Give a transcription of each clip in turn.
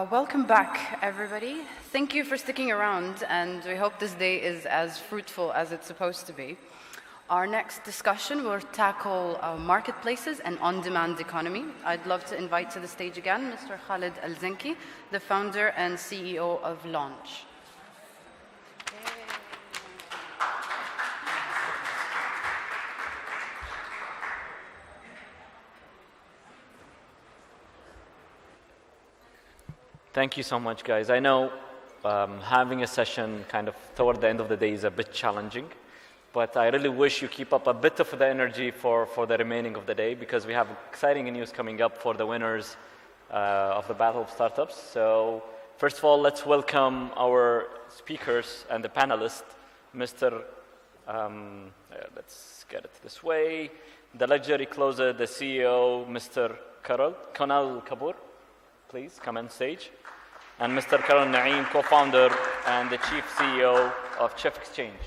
Welcome back, everybody. Thank you for sticking around, and we hope this day is as fruitful as it's supposed to be. Our next discussion will tackle marketplaces and on-demand economy. I'd love to invite to the stage again Mr. Khalid Al-Zinki, the founder and CEO of Launch. Thank you so much, guys. I know having a session kind of toward the end of the day is a bit challenging, but I really wish you keep up a bit of the energy for the remaining of the day, because we have exciting news coming up for the winners of the Battle of Startups. So first of all, let's welcome our speakers and the panelists, Mr. Let's get it this way. The luxury closet, the CEO, Mr. Kunal Kapoor. Please come on stage. And Mr. Karan Naeem, co-founder and the chief CEO of Chef Exchange.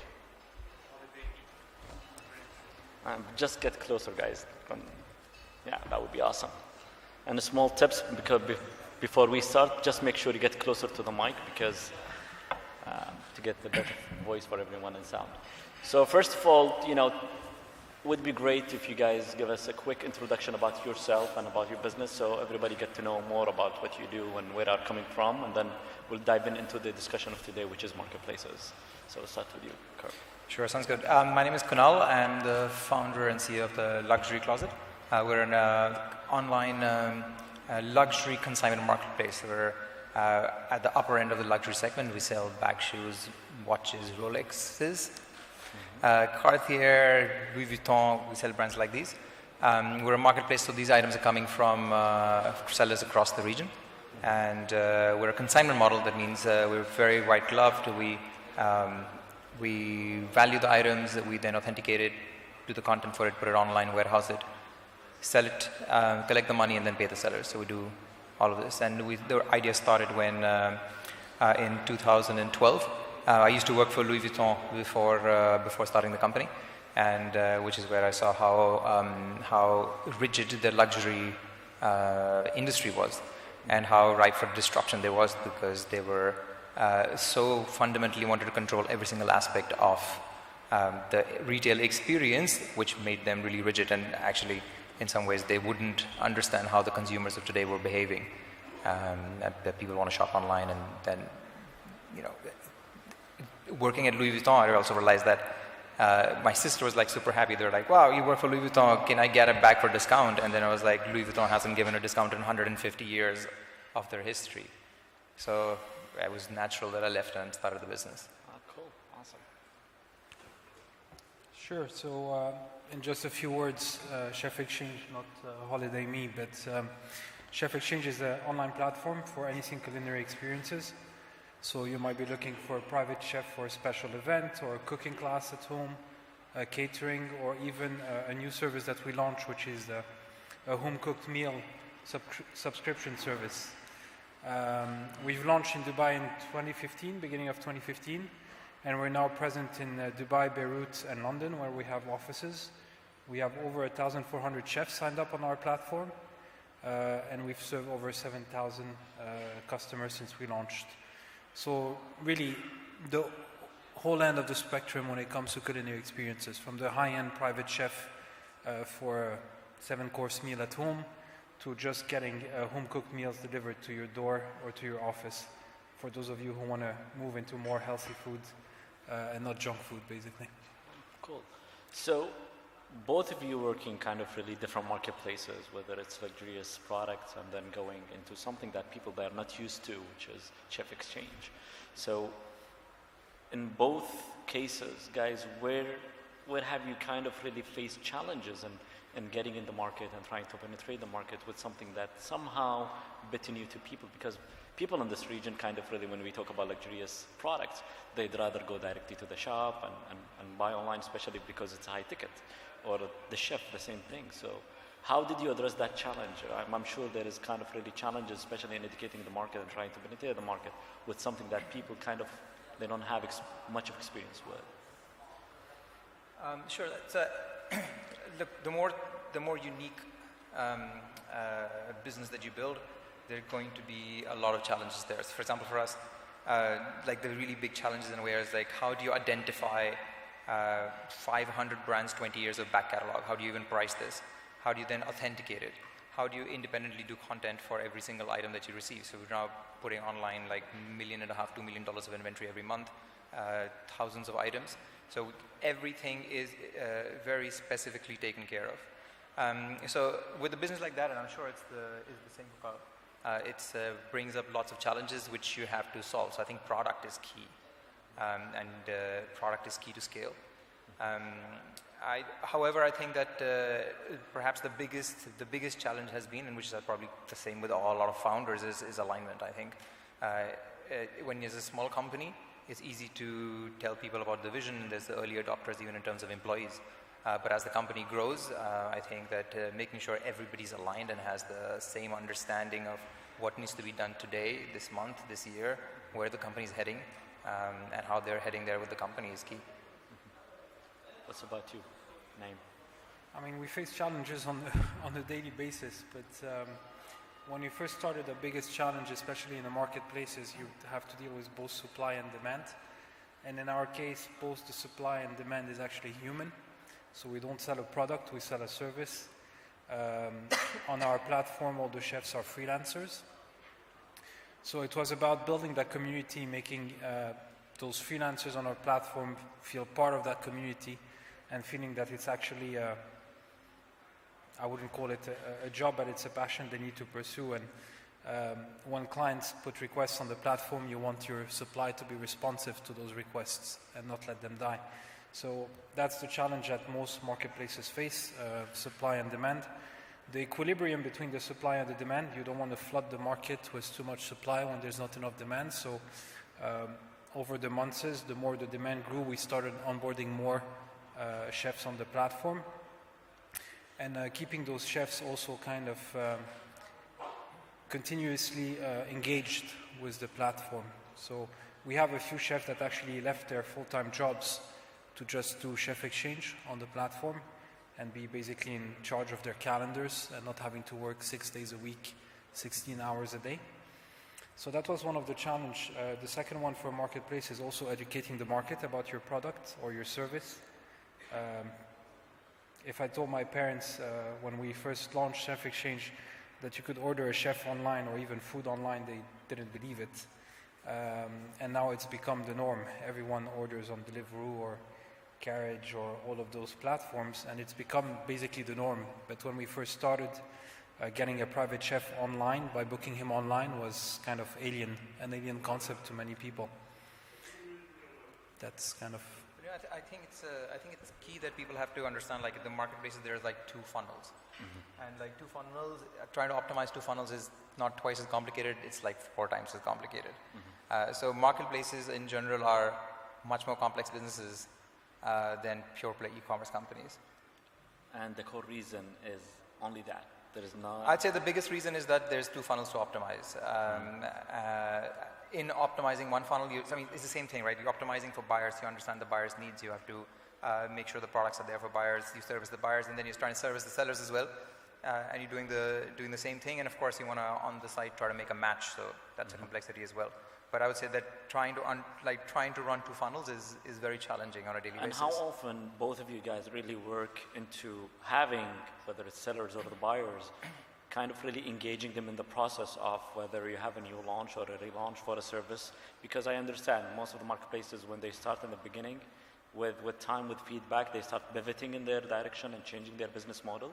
Just get closer, guys. Yeah, that would be awesome. And the small tips, because before we start, just make sure you get closer to the mic, because to get the better voice for everyone and sound. So first of all, would be great if you guys give us a quick introduction about yourself and about your business, so everybody get to know more about what you do and where are coming from, and then we'll dive into the discussion of today, which is marketplaces. So we'll start with you, Carl. Sure, sounds good. My name is Kunal. I'm the founder and CEO of the Luxury Closet. We're an online luxury consignment marketplace. We're at the upper end of the luxury segment. We sell bag, shoes, watches, Rolexes, Cartier, Louis Vuitton. We sell brands like these. We're a marketplace, so these items are coming from sellers across the region. And we're a consignment model. That means we're very white gloved. We value the items, we then authenticate it, do the content for it, put it online, warehouse it, sell it, collect the money, and then pay the sellers. So we do all of this. And the idea started when in 2012. I used to work for Louis Vuitton before starting the company, and which is where I saw how rigid the luxury industry was, and how ripe for disruption there was, because they were so fundamentally wanted to control every single aspect of the retail experience, which made them really rigid, and actually in some ways they wouldn't understand how the consumers of today were behaving. That people want to shop online, and then working at Louis Vuitton, I also realized that my sister was like super happy. They were like, wow, you work for Louis Vuitton, can I get a bag for discount? And then I was like, Louis Vuitton hasn't given a discount in 150 years of their history. So it was natural that I left and started the business. Cool, awesome. Sure, so in just a few words, Chef Exchange, not Holiday Me, but Chef Exchange is an online platform for anything culinary experiences. So you might be looking for a private chef for a special event, or a cooking class at home, catering, or even a new service that we launched, which is a home-cooked meal subscription service. We've launched in Dubai in 2015, beginning of 2015, and we're now present in Dubai, Beirut, and London, where we have offices. We have over 1,400 chefs signed up on our platform, and we've served over 7,000 customers since we launched. So really, the whole end of the spectrum when it comes to culinary experiences, from the high-end private chef for a 7-course meal at home, to just getting home-cooked meals delivered to your door or to your office, for those of you who want to move into more healthy food and not junk food, basically. Cool. So both of you working kind of really different marketplaces, whether it's luxurious products and then going into something that people that are not used to, which is Chef Exchange. So in both cases, guys, where have you kind of really faced challenges in getting in the market and trying to penetrate the market with something that somehow a bit new to people? Because people in this region kind of really, when we talk about luxurious products, they'd rather go directly to the shop and buy online, especially because it's a high ticket. Or the chef, the same thing. So how did you address that challenge? I'm sure there is kind of really challenges, especially in educating the market and trying to penetrate the market with something that people kind of, they don't have much of experience with. Sure. That's look, the more unique business that you build, there are going to be a lot of challenges there. So for example, for us, like the really big challenges in a way is like, how do you identify 500 brands, 20 years of back catalog? How do you even price this? How do you then authenticate it? How do you independently do content for every single item that you receive? So we're now putting online like $1.5 million, $2 million of inventory every month, thousands of items. So everything is very specifically taken care of. So with a business like that, and I'm sure it's the same for Carl, it brings up lots of challenges which you have to solve. So I think product is key, and product is key to scale. However, I think that perhaps the biggest challenge has been, and which is probably the same with a lot of founders, is alignment. I think when you're a small company, it's easy to tell people about the vision, and there's the early adopters even in terms of employees. But as the company grows, I think that making sure everybody's aligned and has the same understanding of what needs to be done today, this month, this year, where the company's heading, and how they're heading there with the company is key. What's about you, Naeem? I mean, we face challenges on a daily basis, but when you first started, the biggest challenge, especially in the marketplaces, you have to deal with both supply and demand. And in our case, both the supply and demand is actually human. So we don't sell a product, we sell a service. On our platform, all the chefs are freelancers. So it was about building that community, making those freelancers on our platform feel part of that community, and feeling that it's actually, I wouldn't call it a job, but it's a passion they need to pursue. And when clients put requests on the platform, you want your supply to be responsive to those requests and not let them die. So that's the challenge that most marketplaces face, supply and demand. The equilibrium between the supply and the demand, you don't want to flood the market with too much supply when there's not enough demand. So over the months, the more the demand grew, we started onboarding more chefs on the platform, and keeping those chefs also kind of continuously engaged with the platform. So we have a few chefs that actually left their full-time jobs to just do chef exchange on the platform and be basically in charge of their calendars and not having to work 6 days a week, 16 hours a day. So that was one of the challenge. The second one for a marketplace is also educating the market about your product or your service. If I told my parents when we first launched Chef Exchange that you could order a chef online or even food online, they didn't believe it. And now it's become the norm. Everyone orders on Deliveroo or Carriage or all of those platforms, and it's become basically the norm. But when we first started, getting a private chef online by booking him online was kind of an alien concept to many people. That's kind of... Yeah, I think it's key that people have to understand, like in the marketplaces, there's like 2 funnels. Mm-hmm. And like 2 funnels, trying to optimize 2 funnels is not twice as complicated, it's like 4 times as complicated. Mm-hmm. So marketplaces in general are much more complex businesses than pure play e-commerce companies. And the core reason is only that. There is no... I'd say the biggest reason is that there's 2 funnels to optimize. In optimizing one funnel, it's the same thing, right? You're optimizing for buyers, you understand the buyer's needs, you have to make sure the products are there for buyers, you service the buyers, and then you're trying to service the sellers as well. And you're doing the same thing, and of course you want to, on the site, try to make a match, so that's a complexity as well. But I would say that trying to run 2 funnels is very challenging on a daily basis. And how often both of you guys really work into having, whether it's sellers or the buyers, kind of really engaging them in the process of whether you have a new launch or a relaunch for a service? Because I understand most of the marketplaces, when they start in the beginning, with time, with feedback, they start pivoting in their direction and changing their business model.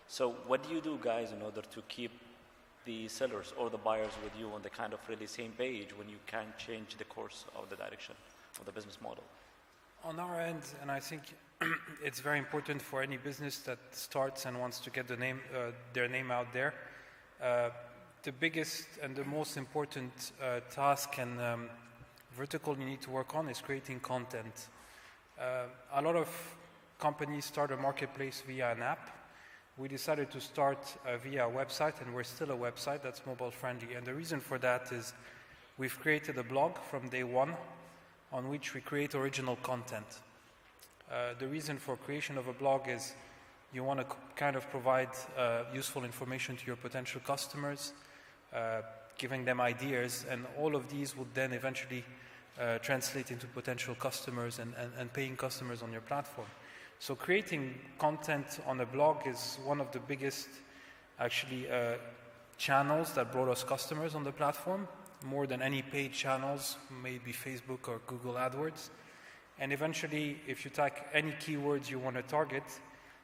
So what do you do, guys, in order to keep the sellers or the buyers with you on the kind of really same page when you can't change the course of the direction of the business model? On our end, and I think it's very important for any business that starts and wants to get their name out there, the biggest and the most important task and vertical you need to work on is creating content. A lot of companies start a marketplace via an app. We decided to start via a website, and we're still a website that's mobile friendly. And the reason for that is we've created a blog from day one on which we create original content. The reason for creation of a blog is you want to kind of provide useful information to your potential customers. giving them ideas, and all of these would then eventually translate into potential customers and paying customers on your platform. So creating content on a blog is one of the biggest actually channels that brought us customers on the platform, more than any paid channels, maybe Facebook or Google AdWords. And eventually, if you tag any keywords you want to target,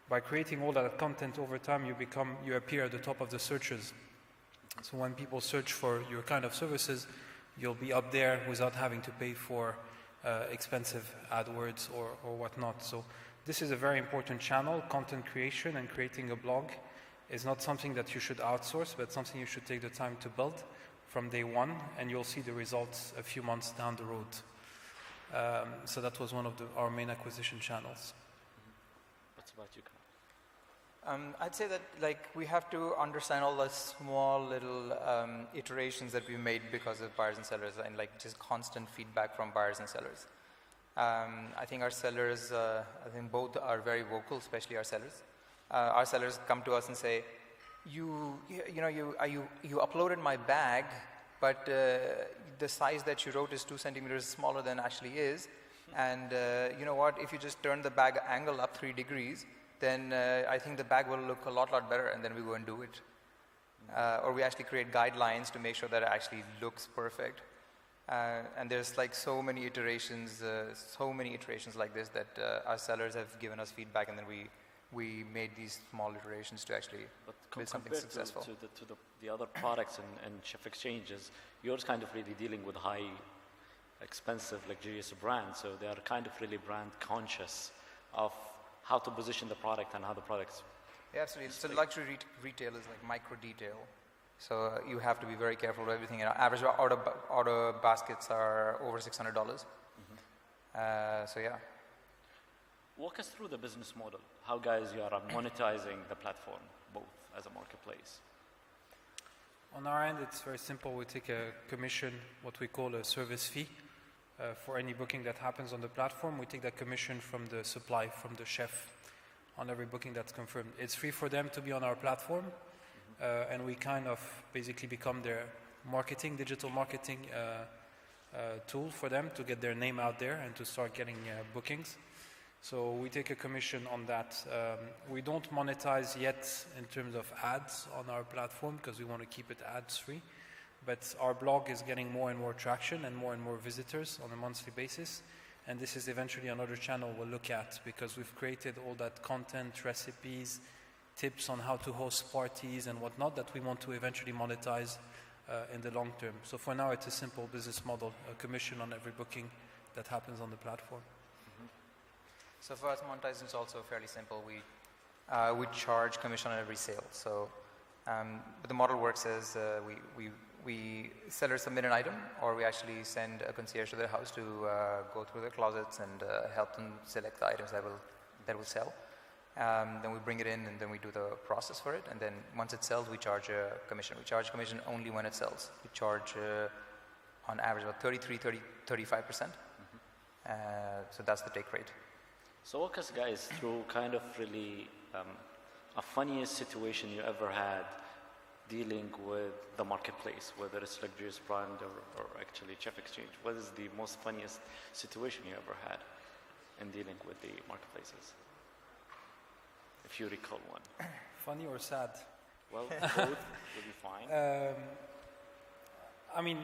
by creating all that content over time, you appear at the top of the searches. So when people search for your kind of services, you'll be up there without having to pay for expensive AdWords or whatnot. So this is a very important channel. Content creation and creating a blog is not something that you should outsource, but something you should take the time to build from day one, and you'll see the results a few months down the road. So that was one of our main acquisition channels. What's about you, Careem? I'd say that we have to understand all the small little iterations that we made because of buyers and sellers, and just constant feedback from buyers and sellers. I think our sellers, I think both are very vocal, especially our sellers. Our sellers come to us and say, you uploaded my bag, but the size that you wrote is 2 centimeters smaller than actually is. And you know what, if you just turn the bag angle up 3 degrees, then I think the bag will look a lot better, and then we go and do it. Or we actually create guidelines to make sure that it actually looks perfect. And there's so many iterations like this that our sellers have given us feedback, and then we made these small iterations to actually build something successful. To the other products and Chef Exchanges, yours kind of really dealing with high, expensive, luxurious brands, so they are kind of really brand conscious of how to position the product and how the products. Yeah, absolutely. So luxury retail is like micro detail. So you have to be very careful with everything. Average order baskets are over $600. So yeah. Walk us through the business model. How guys you are monetizing the platform, both as a marketplace? On our end, it's very simple. We take a commission, what we call a service fee, for any booking that happens on the platform. We take that commission from the supply, from the chef, on every booking that's confirmed. It's free for them to be on our platform, and we kind of basically become their digital marketing tool for them to get their name out there and to start getting bookings. So we take a commission on that. We don't monetize yet in terms of ads on our platform because we want to keep it ads free. But our blog is getting more and more traction and more visitors on a monthly basis. And this is eventually another channel we'll look at because we've created all that content, recipes, tips on how to host parties and whatnot that we want to eventually monetize in the long term. So for now, it's a simple business model, a commission on every booking that happens on the platform. So for us, monetizing is also fairly simple. We charge commission on every sale. So, but the model works as we sellers submit an item, or we actually send a concierge to their house to go through their closets and help them select the items that will sell. Then we bring it in, and then we do the process for it. And then once it sells, we charge a commission. We charge commission only when it sells. We charge on average about 35%. So that's the take rate. So walk us guys through kind of really a funniest situation you ever had dealing with the marketplace, whether it's luxurious brand or actually Chef Exchange. What is the most funniest situation you ever had in dealing with the marketplaces? If you recall one. Funny or sad? Well, both will be fine. I mean,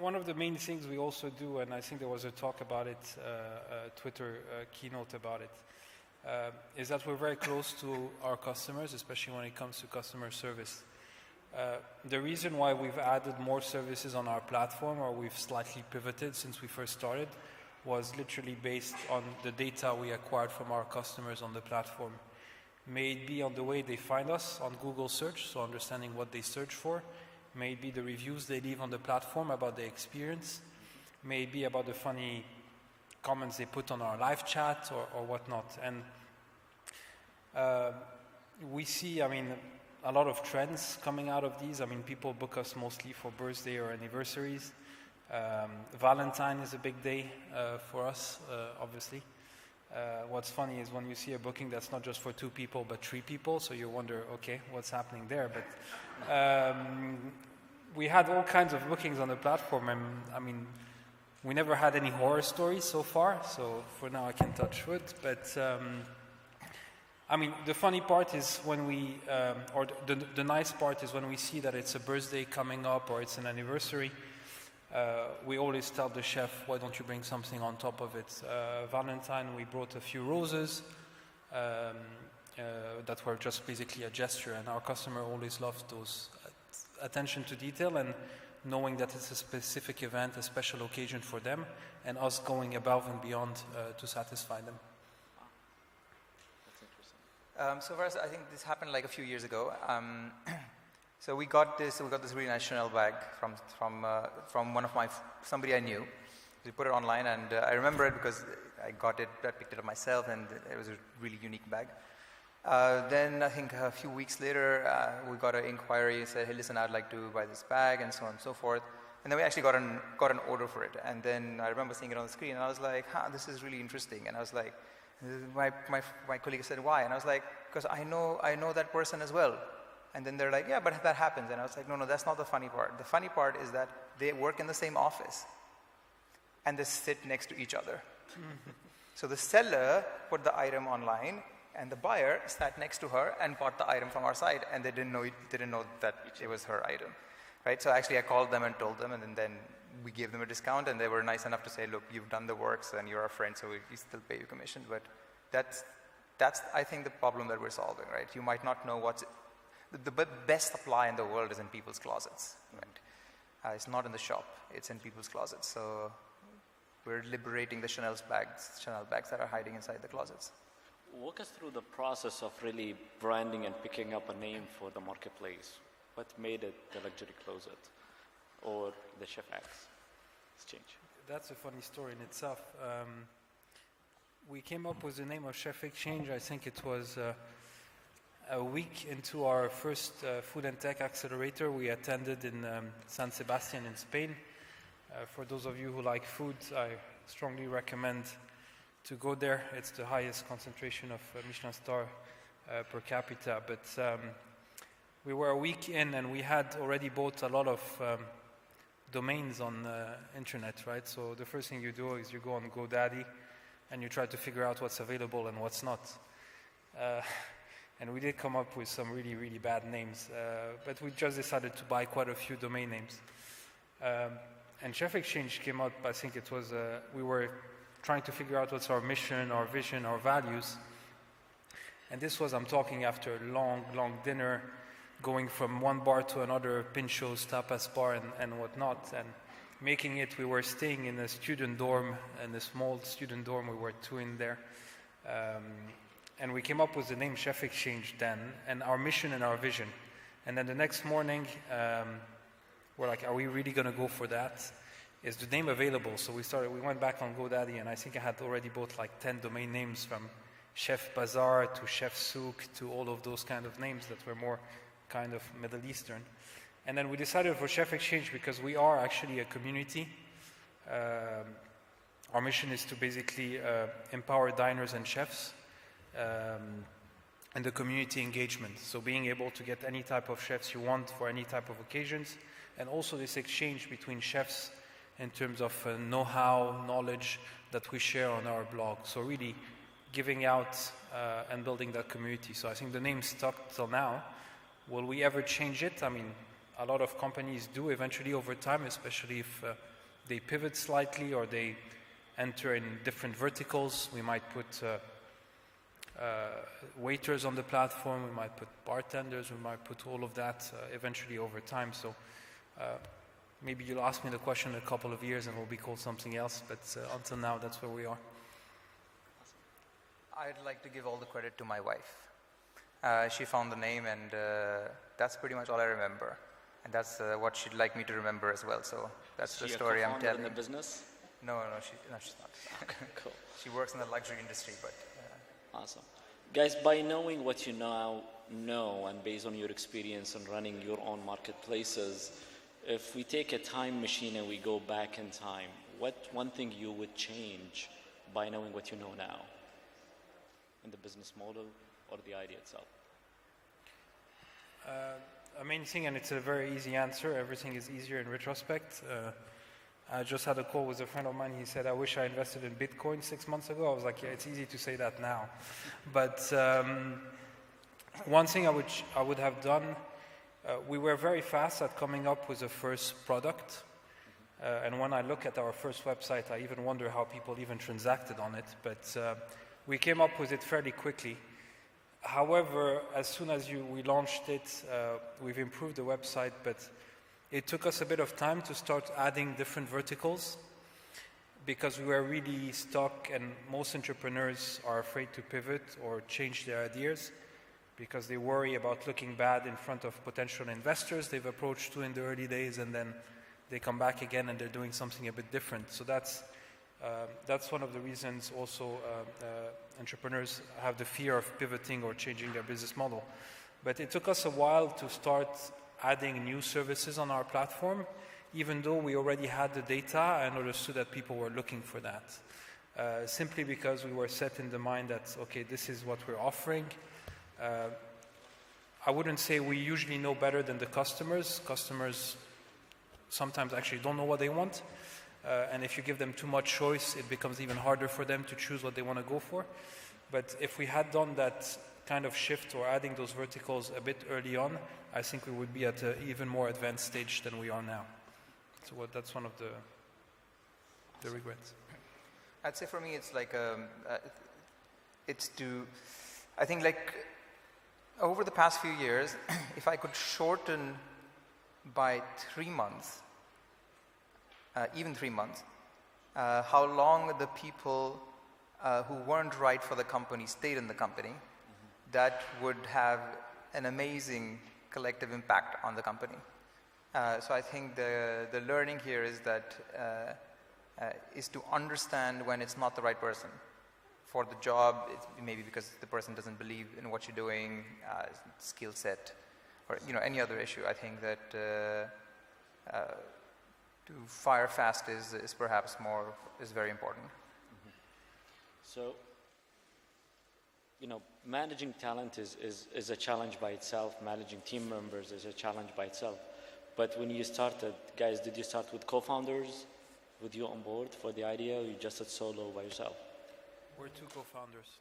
one of the main things we also do, and I think there was a talk about it, a Twitter keynote about it, is that we're very close to our customers, especially when it comes to customer service. The reason why we've added more services on our platform, or we've slightly pivoted since we first started, was literally based on the data we acquired from our customers on the platform. May it be on the way they find us on Google search, so understanding what they search for, may it be the reviews they leave on the platform about the experience, may it be about the funny comments they put on our live chat or whatnot. And we see, I mean, a lot of trends coming out of these. I mean, people book us mostly for birthday or anniversaries. Valentine is a big day for us, obviously. What's funny is when you see a booking that's not just for 2 people but 3 people, so you wonder, okay, what's happening there? But we had all kinds of bookings on the platform, and I mean, we never had any horror stories so far, so for now I can touch wood, but I mean, the funny part is when we, or the nice part is when we see that it's a birthday coming up or it's an anniversary, we always tell the chef, why don't you bring something on top of it? Valentine, we brought a few roses that were just basically a gesture, and our customer always loves those attention to detail and knowing that it's a specific event, a special occasion for them, and us going above and beyond to satisfy them. So for us, I think this happened like a few years ago. So we got this really nice Chanel bag from one of somebody I knew. We put it online, and I remember it because I picked it up myself, and it was a really unique bag. Then I think a few weeks later, we got an inquiry and said, hey, listen, I'd like to buy this bag, and so on and so forth. And then we actually got an order for it. And then I remember seeing it on the screen, and I was like, this is really interesting. And I was like, my colleague said, why? And I was like, because I know that person as well. And then they're like, yeah, but that happens. And I was like, no, that's not the funny part. The funny part is that they work in the same office, and they sit next to each other. So the seller put the item online, and the buyer sat next to her and bought the item from our side, and they didn't know that it was her item, right? So actually I called them and told them, and then we gave them a discount, and they were nice enough to say, look, you've done the work, and you're our friend, so we still pay you commission. But that's I think the problem that we're solving, right? You might not know the best supply in the world is in people's closets, right? It's not in the shop, it's in people's closets. So we're liberating the Chanel bags that are hiding inside the closets. Walk us through the process of really branding and picking up a name for the marketplace. What made it the luxury closet or the Chef X exchange? That's a funny story in itself. We came up with the name of Chef Exchange. I think it was a week into our first food and tech accelerator we attended in San Sebastian in Spain. For those of you who like food, I strongly recommend to go there. It's the highest concentration of Michelin star per capita. But we were a week in, and we had already bought a lot of domains on internet, right? So the first thing you do is you go on GoDaddy, and you try to figure out what's available and what's not. And we did come up with some really, really bad names. But we just decided to buy quite a few domain names. And Chef Exchange came up, I think it was, we were trying to figure out what's our mission, our vision, our values. And this was, I'm talking after a long, long dinner, going from one bar to another, Pinchos, tapas bar, and whatnot. And making it, we were staying in a student dorm, in a small student dorm, we were two in there. And we came up with the name Chef Exchange then, and our mission and our vision. And then the next morning, we're like, are we really going to go for that? Is the name available? So we went back on GoDaddy, and I think I had already bought like 10 domain names, from Chef Bazaar to Chef Souk to all of those kind of names that were more kind of Middle Eastern. And then we decided for Chef Exchange because we are actually a community. Our mission is to basically empower diners and chefs and the community engagement. So being able to get any type of chefs you want for any type of occasions, and also this exchange between chefs in terms of know-how, knowledge that we share on our blog. So really giving out and building that community. So I think the name stuck till now. Will we ever change it? I mean, a lot of companies do eventually over time, especially if they pivot slightly or they enter in different verticals. We might put waiters on the platform, we might put bartenders, we might put all of that eventually over time. So maybe you'll ask me the question in a couple of years and we'll be called something else, but until now, that's where we are. I'd like to give all the credit to my wife. She found the name, and that's pretty much all I remember. And that's what she'd like me to remember as well. So that's the story I'm telling. In the business? No, she's not. Okay, cool. She works in the luxury industry, but. Awesome. Guys, by knowing what you now know, and based on your experience in running your own marketplaces, if we take a time machine and we go back in time, what one thing you would change by knowing what you know now in the business model or the idea itself? main thing, and it's a very easy answer, everything is easier in retrospect. I just had a call with a friend of mine. He said, I wish I invested in Bitcoin 6 months ago. I was like, yeah, it's easy to say that now. But one thing I would have done, we were very fast at coming up with a first product. And when I look at our first website, I even wonder how people even transacted on it. But we came up with it fairly quickly. However, as soon as we launched it, we've improved the website, but it took us a bit of time to start adding different verticals because we were really stuck, and most entrepreneurs are afraid to pivot or change their ideas because they worry about looking bad in front of potential investors they've approached to in the early days, and then they come back again and they're doing something a bit different. So that's one of the reasons also entrepreneurs have the fear of pivoting or changing their business model. But it took us a while to start adding new services on our platform, even though we already had the data and understood that people were looking for that. Simply because we were set in the mind that, okay, this is what we're offering. I wouldn't say we usually know better than the customers. Customers sometimes actually don't know what they want. And if you give them too much choice, it becomes even harder for them to choose what they want to go for. But if we had done that kind of shift or adding those verticals a bit early on, I think we would be at an even more advanced stage than we are now. So that's one of the regrets. I'd say for me, it's like I think like over the past few years, if I could shorten by 3 months, even 3 months, how long the people who weren't right for the company stayed in the company, that would have an amazing collective impact on the company. So I think the learning here is that is to understand when it's not the right person for the job. It's maybe because the person doesn't believe in what you're doing, skill set, or any other issue. I think that to fire fast is perhaps is very important. So, managing talent is a challenge by itself. Managing team members is a challenge by itself. But when you started, guys, did you start with co-founders with you on board for the idea, or you just did solo by yourself? We're 2 co-founders.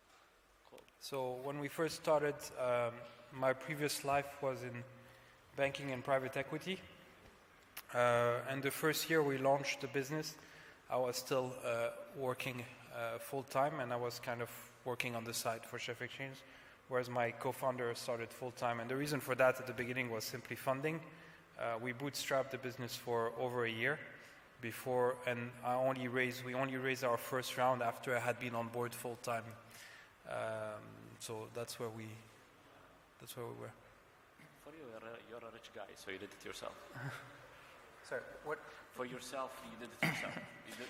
Cool. So when we first started, my previous life was in banking and private equity. And the first year we launched the business, I was still working full-time, and I was kind of working on the side for Chef Exchange, whereas my co-founder started full-time. And the reason for that at the beginning was simply funding. We bootstrapped the business for over a year before, and we only raised our first round after I had been on board full-time. So that's where we were. For you, you're a rich guy, so you did it yourself. Sorry, what? For yourself, you did it yourself.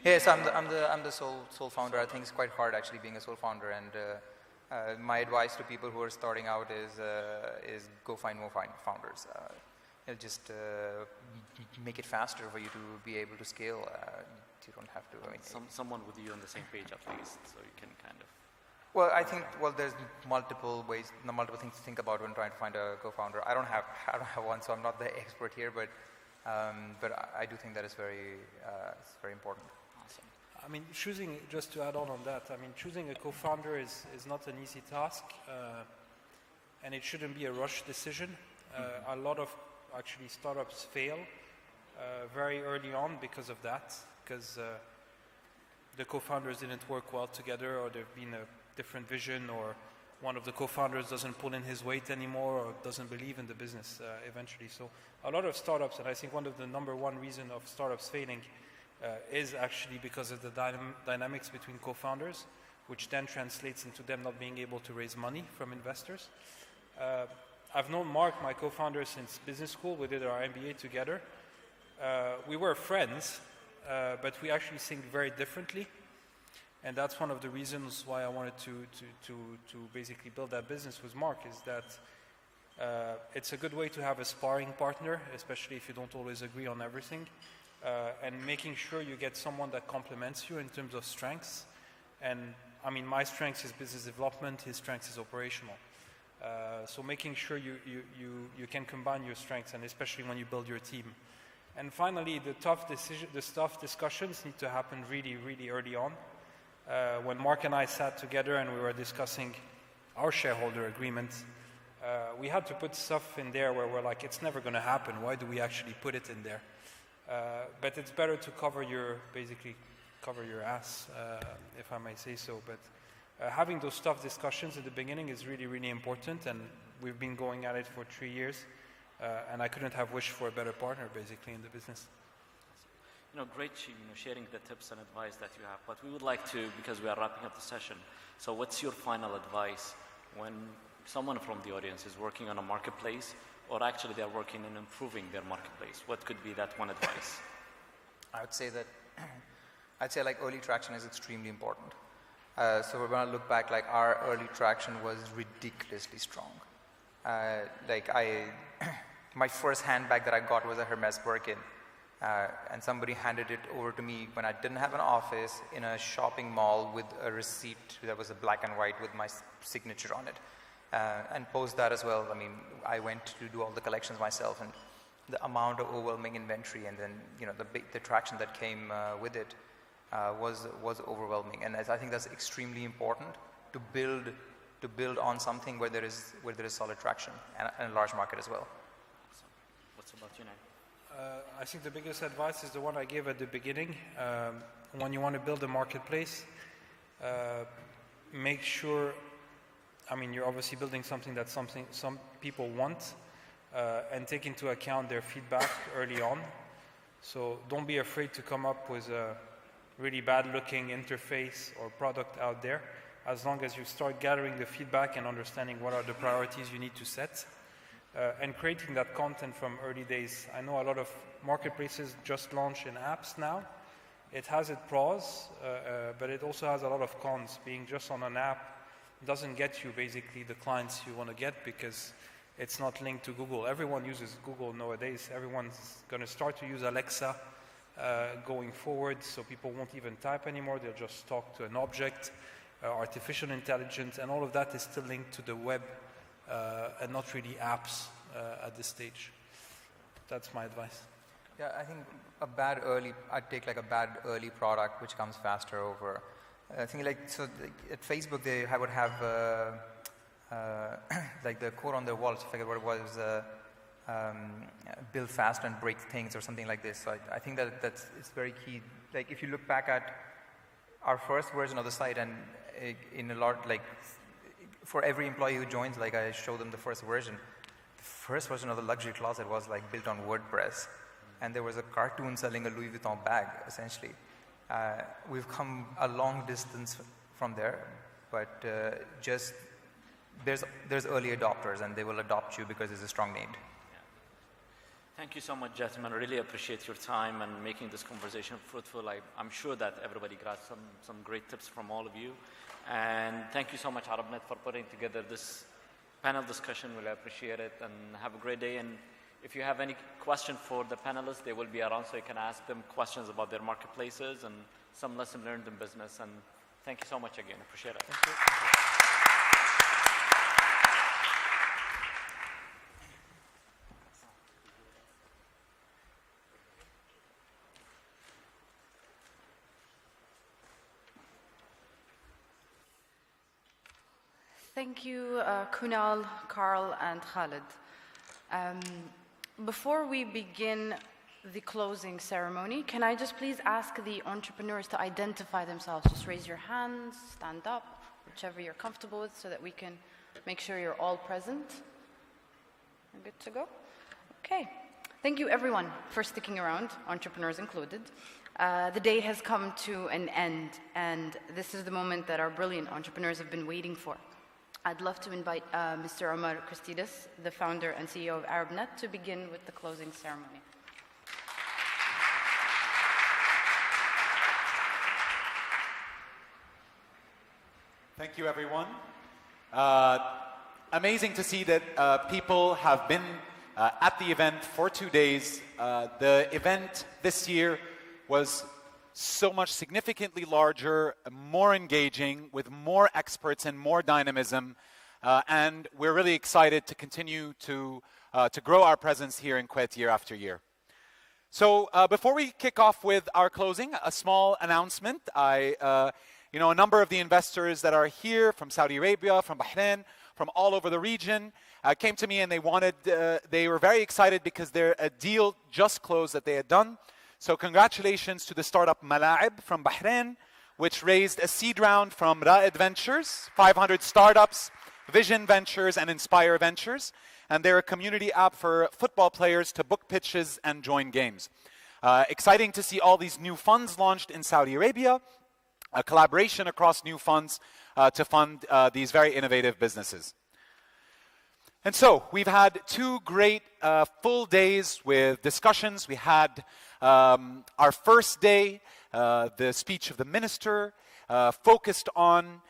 Yes, I'm the sole founder. I think it's quite hard actually being a sole founder, and my advice to people who are starting out is go find more founders. It'll just make it faster for you to be able to scale. You don't have to. I mean, someone with you on the same page at least, so you can kind of. Well, I think there's multiple things to think about when trying to find a co-founder. I don't have one, so I'm not the expert here, but I do think that it's very important. Awesome. I mean, just to add on that, I mean, choosing a co-founder is not an easy task, and it shouldn't be a rush decision. A lot of actually startups fail very early on because of that, because the co-founders didn't work well together, or there've been a different vision, or one of the co-founders doesn't pull in his weight anymore, or doesn't believe in the business eventually. So a lot of startups, and I think one of the number one reason of startups failing is actually because of the dynamics between co-founders, which then translates into them not being able to raise money from investors. I've known Mark, my co-founder, since business school. We did our MBA together. We were friends, but we actually think very differently. And that's one of the reasons why I wanted to basically build that business with Mark, is that it's a good way to have a sparring partner, especially if you don't always agree on everything, and making sure you get someone that complements you in terms of strengths. And I mean, my strength is business development, his strength is operational. So making sure you can combine your strengths, and especially when you build your team. And finally, the tough discussions need to happen really, really early on. When Mark and I sat together and we were discussing our shareholder agreement, we had to put stuff in there where we're like, it's never going to happen. Why do we actually put it in there? But it's better to basically cover your ass, if I may say so. But having those tough discussions at the beginning is really, really important, and we've been going at it for 3 years, and I couldn't have wished for a better partner, basically, in the business. Great, sharing the tips and advice that you have. But we would like to, because we are wrapping up the session, so what's your final advice when someone from the audience is working on a marketplace, or actually they're working in improving their marketplace? What could be that one advice? I would say that, like early traction is extremely important. So we're going to look back, like our early traction was ridiculously strong. My first handbag that I got was a Hermes Birkin, and somebody handed it over to me when I didn't have an office in a shopping mall with a receipt that was a black and white with my signature on it. And post that as well, I went to do all the collections myself, and the amount of overwhelming inventory, and then the traction that came with it was overwhelming. And I think that's extremely important to build on something where there is solid traction and a large market as well. What's about you, Naim? I think the biggest advice is the one I gave at the beginning. When you want to build a marketplace, make sure, you're obviously building something that some people want, and take into account their feedback early on. So don't be afraid to come up with a really bad looking interface or product out there, as long as you start gathering the feedback and understanding what are the priorities you need to set, and creating that content from early days. I know a lot of marketplaces just launch in apps now. It has its pros, but it also has a lot of cons. Being just on an app doesn't get you basically the clients you want to get, because it's not linked to Google. Everyone uses Google nowadays. Everyone's going to start to use Alexa going forward, so people won't even type anymore. They'll just talk to an object, artificial intelligence, and all of that is still linked to the web, and not really apps at this stage. That's my advice. Yeah, I think I'd take like a bad early product which comes faster over. I think at Facebook I would have like the quote on their wall, I forget what it was, build fast and break things or something like this. So I think it's very key. Like if you look back at our first version of the site, and in a lot, like for every employee who joins, like I show them the first version. The first version of the luxury closet was like built on WordPress, and there was a cartoon selling a Louis Vuitton bag, essentially. We've come a long distance from there, but just there's early adopters, and they will adopt you because it's a strong name. Thank you so much, gentlemen. I really appreciate your time and making this conversation fruitful. I'm sure that everybody got some great tips from all of you. And thank you so much, ArabNet, for putting together this panel discussion. Really appreciate it, and have a great day. And if you have any question for the panelists, they will be around, so you can ask them questions about their marketplaces and some lesson learned in business. And thank you so much again. Appreciate it. Thank you. Thank you, Kunal, Carl, and Khalid. Before we begin the closing ceremony, can I just please ask the entrepreneurs to identify themselves? Just raise your hands, stand up, whichever you're comfortable with, so that we can make sure you're all present. You're good to go? Okay. Thank you, everyone, for sticking around, entrepreneurs included. The day has come to an end, and this is the moment that our brilliant entrepreneurs have been waiting for. I'd love to invite Mr. Omar Christidis, the founder and CEO of ArabNet, to begin with the closing ceremony. Thank you, everyone. Amazing to see that people have been at the event for 2 days. The event this year was so much significantly larger, more engaging, with more experts and more dynamism. and we're really excited to continue to grow our presence here in Kuwait year after year. So before we kick off with our closing, a small announcement. A number of the investors that are here from Saudi Arabia, from Bahrain, from all over the region, came to me and they were very excited because a deal just closed that they had done. So congratulations to the startup Mala'ib from Bahrain, which raised a seed round from Ra'id Ventures, 500 startups, Vision Ventures, and Inspire Ventures. And they're a community app for football players to book pitches and join games. Exciting to see all these new funds launched in Saudi Arabia, a collaboration across new funds to fund these very innovative businesses. And so we've had 2 great full days with discussions. We had our first day, the speech of the minister, focused on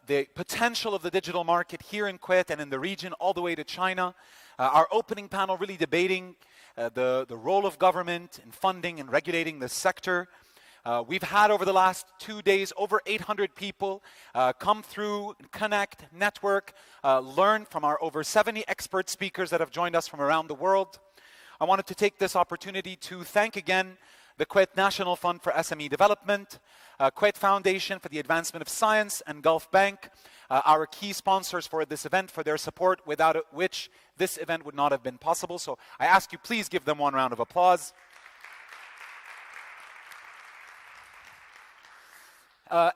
the potential of the digital market here in Kuwait and in the region all the way to China. Our opening panel really debating the role of government in funding and regulating the sector. We've had over the last 2 days over 800 people come through, connect, network, learn from our over 70 expert speakers that have joined us from around the world. I wanted to take this opportunity to thank again the Kuwait National Fund for SME Development, Kuwait Foundation for the Advancement of Science, and Gulf Bank, our key sponsors for this event, for their support, without which this event would not have been possible. So I ask you, please give them one round of applause.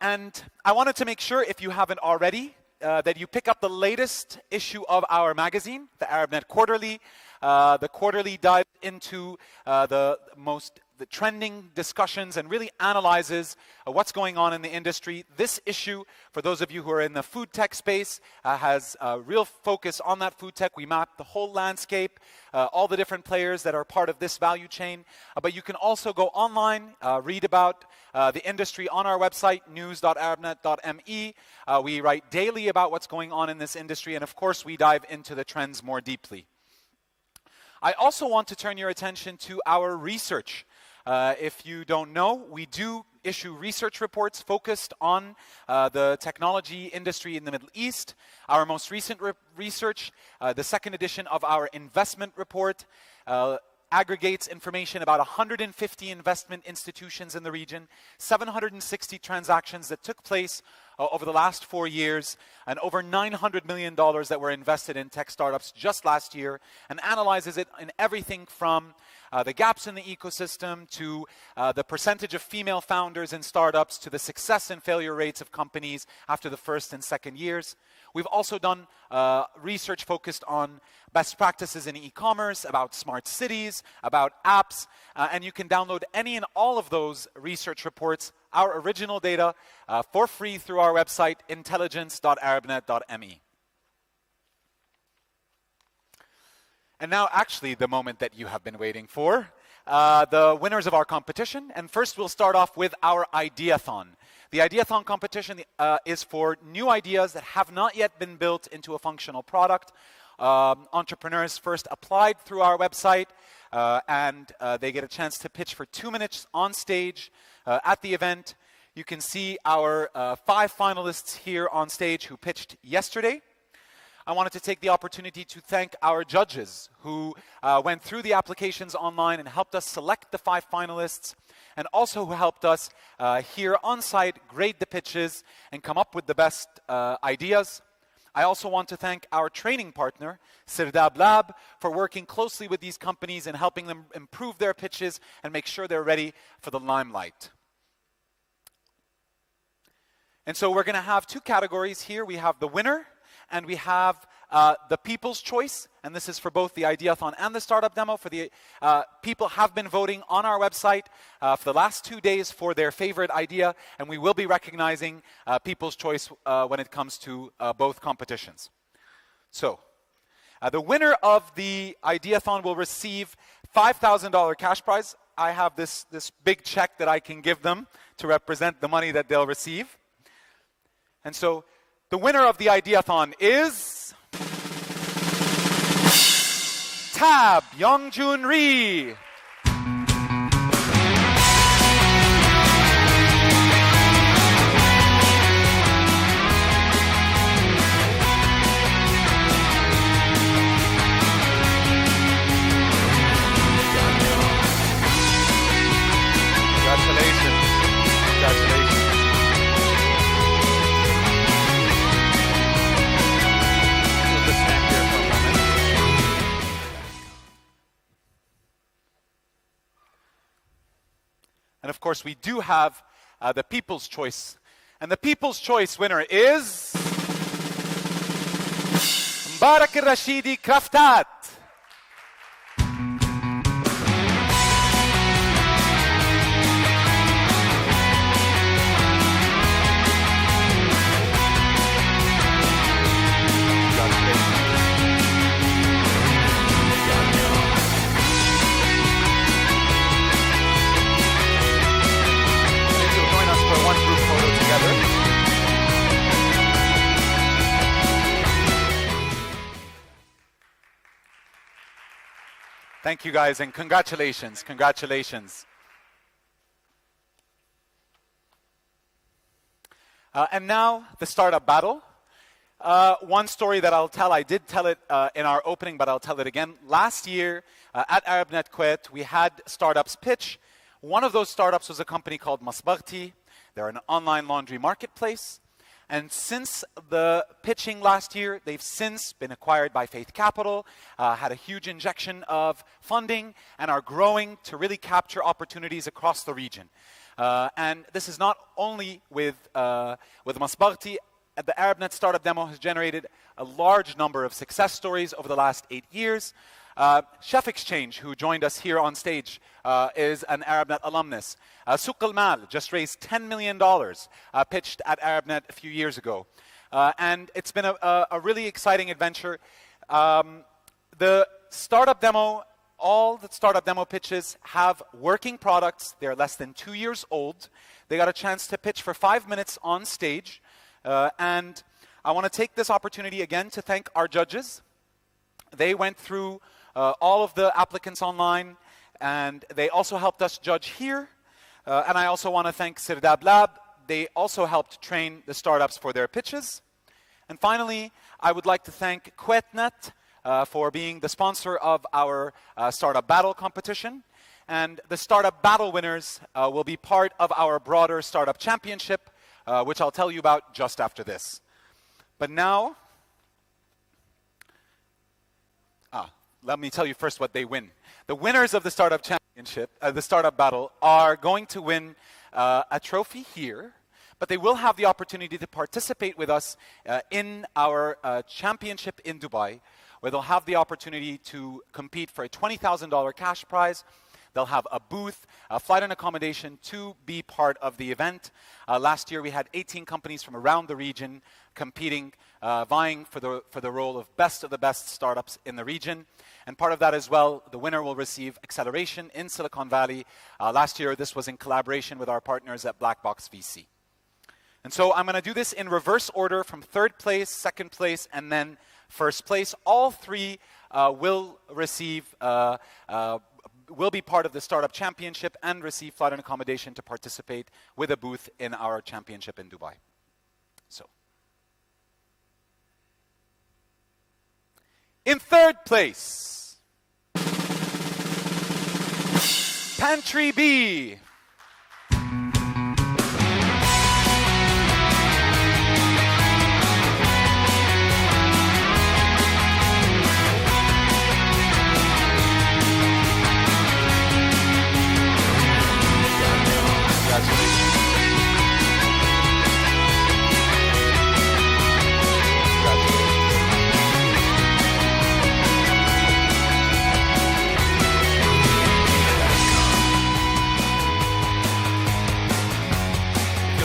And I wanted to make sure, if you haven't already, that you pick up the latest issue of our magazine, the ArabNet Quarterly. The quarterly dives into the trending discussions and really analyzes what's going on in the industry. This issue, for those of you who are in the food tech space, has a real focus on that food tech. We map the whole landscape, all the different players that are part of this value chain. But you can also go online, read about the industry on our website, news.arabnet.me. We write daily about what's going on in this industry, and of course we dive into the trends more deeply. I also want to turn your attention to our research. If you don't know, we do issue research reports focused on the technology industry in the Middle East. Our most recent research, the second edition of our investment report, aggregates information about 150 investment institutions in the region, 760 transactions that took place over the last 4 years, and over $900 million that were invested in tech startups just last year, and analyzes it in everything from the gaps in the ecosystem to the percentage of female founders in startups to the success and failure rates of companies after the first and second years. We've also done research focused on best practices in e-commerce, about smart cities, about apps, and you can download any and all of those research reports, our original data, for free through our website, intelligence.arabnet.me. And now, actually, the moment that you have been waiting for, the winners of our competition. And first, we'll start off with our Ideathon. The Ideathon competition is for new ideas that have not yet been built into a functional product. Entrepreneurs first applied through our website, and they get a chance to pitch for 2 minutes on stage at the event. You can see our 5 finalists here on stage who pitched yesterday. I wanted to take the opportunity to thank our judges who went through the applications online and helped us select the 5 finalists, and also who helped us here on site grade the pitches and come up with the best ideas. I also want to thank our training partner, Sirdab Lab, for working closely with these companies and helping them improve their pitches and make sure they're ready for the limelight. And so we're going to have 2 categories here. We have the winner, and we have the People's Choice, and this is for both the Ideathon and the Startup Demo. For the people have been voting on our website for the last 2 days for their favorite idea, and we will be recognizing People's Choice when it comes to both competitions. So, the winner of the Ideathon will receive $5,000 cash prize. I have this big check that I can give them to represent the money that they'll receive. And so, the winner of the Ideathon is Tab Youngjun Ri. course, we do have the People's Choice. And the People's Choice winner is Mbarak al-Rashidi Kraftat. Thank you guys, and congratulations, congratulations. And now, the startup battle. One story that I'll tell, I did tell it in our opening, but I'll tell it again. Last year, at ArabNet Kuwait, we had startups pitch. One of those startups was a company called Masbaghti. They're an online laundry marketplace. And since the pitching last year, they've since been acquired by Faith Capital, had a huge injection of funding, and are growing to really capture opportunities across the region. And this is not only with Masbaghti. The ArabNet Startup Demo has generated a large number of success stories over the last 8 years. Chef Exchange, who joined us here on stage, is an ArabNet alumnus. Souq al-Mal just raised $10 million, pitched at ArabNet a few years ago. And it's been a really exciting adventure. The startup demo, all the startup demo pitches have working products. They're less than 2 years old. They got a chance to pitch for 5 minutes on stage. And I want to take this opportunity again to thank our judges. They went through all of the applicants online, and they also helped us judge here. And I also want to thank Sirdab Lab. They also helped train the startups for their pitches. And finally, I would like to thank KuwaitNet for being the sponsor of our Startup Battle competition. And the Startup Battle winners will be part of our broader Startup Championship, which I'll tell you about just after this. But now, let me tell you first what they win. The winners of the Startup Championship, the Startup Battle, are going to win a trophy here, but they will have the opportunity to participate with us in our championship in Dubai, where they'll have the opportunity to compete for a $20,000 cash prize. They'll have a booth, a flight and accommodation to be part of the event. Last year, we had 18 companies from around the region competing, vying for the role of the best startups in the region. And part of that as well, the winner will receive acceleration in Silicon Valley. Last year, this was in collaboration with our partners at Black Box VC. And so I'm going to do this in reverse order from third place, second place, and then first place. All three will receive will be part of the Startup Championship and receive flight and accommodation to participate with a booth in our championship in Dubai. So, in third place, Pantry B.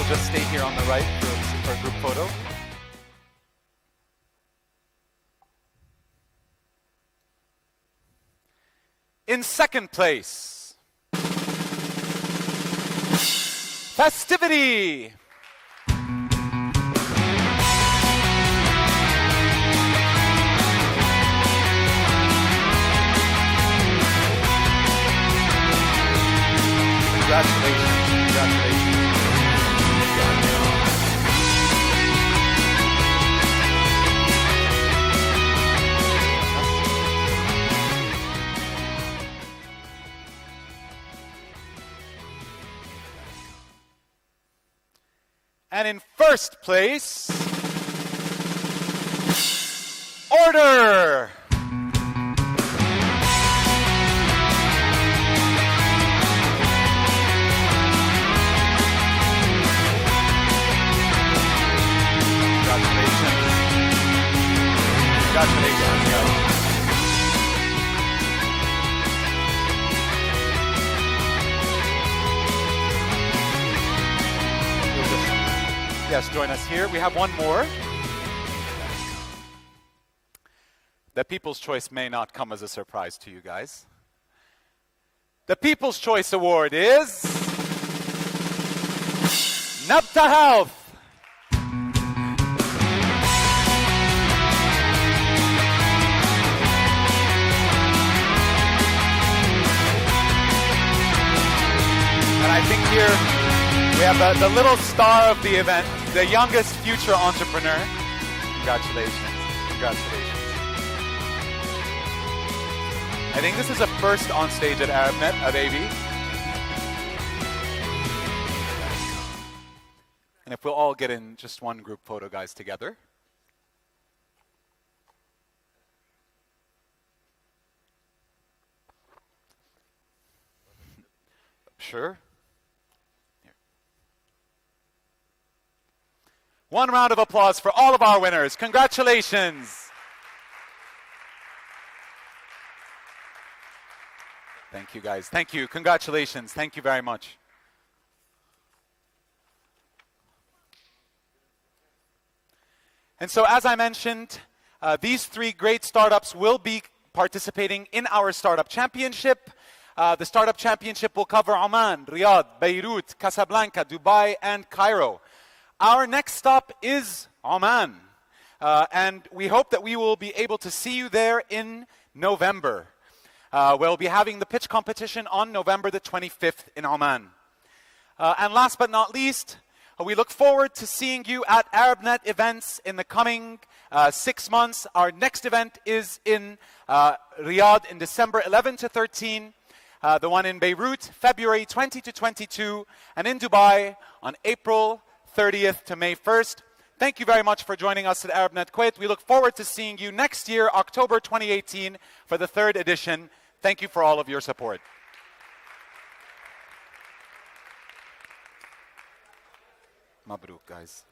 Just stay here on the right for a group photo. In second place, Festivity. Congratulations, congratulations. And in first place, Order. Congratulations, guys. Yes, join us here. We have one more. The People's Choice may not come as a surprise to you guys. The People's Choice Award is Nabta Health. And I think here we have the little star of the event, the youngest future entrepreneur. Congratulations. Congratulations. I think this is a first on stage at ArabNet, a baby. And if we'll all get in just one group photo, guys, together. Sure. Here. One round of applause for all of our winners. Congratulations. Thank you, guys. Thank you. Congratulations. Thank you very much. And so, as I mentioned, these three great startups will be participating in our Startup Championship. The Startup Championship will cover Oman, Riyadh, Beirut, Casablanca, Dubai, and Cairo. Our next stop is Oman. And we hope that we will be able to see you there in November. We'll be having the pitch competition on November the 25th in Oman. And last but not least, we look forward to seeing you at ArabNet events in the coming 6 months. Our next event is in Riyadh in December 11 to 13. The one in Beirut, February 20 to 22. And in Dubai on April 30th to May 1st. Thank you very much for joining us at ArabNet Kuwait. We look forward to seeing you next year, October 2018, for the 3rd edition. Thank you for all of your support. Mabruk, guys.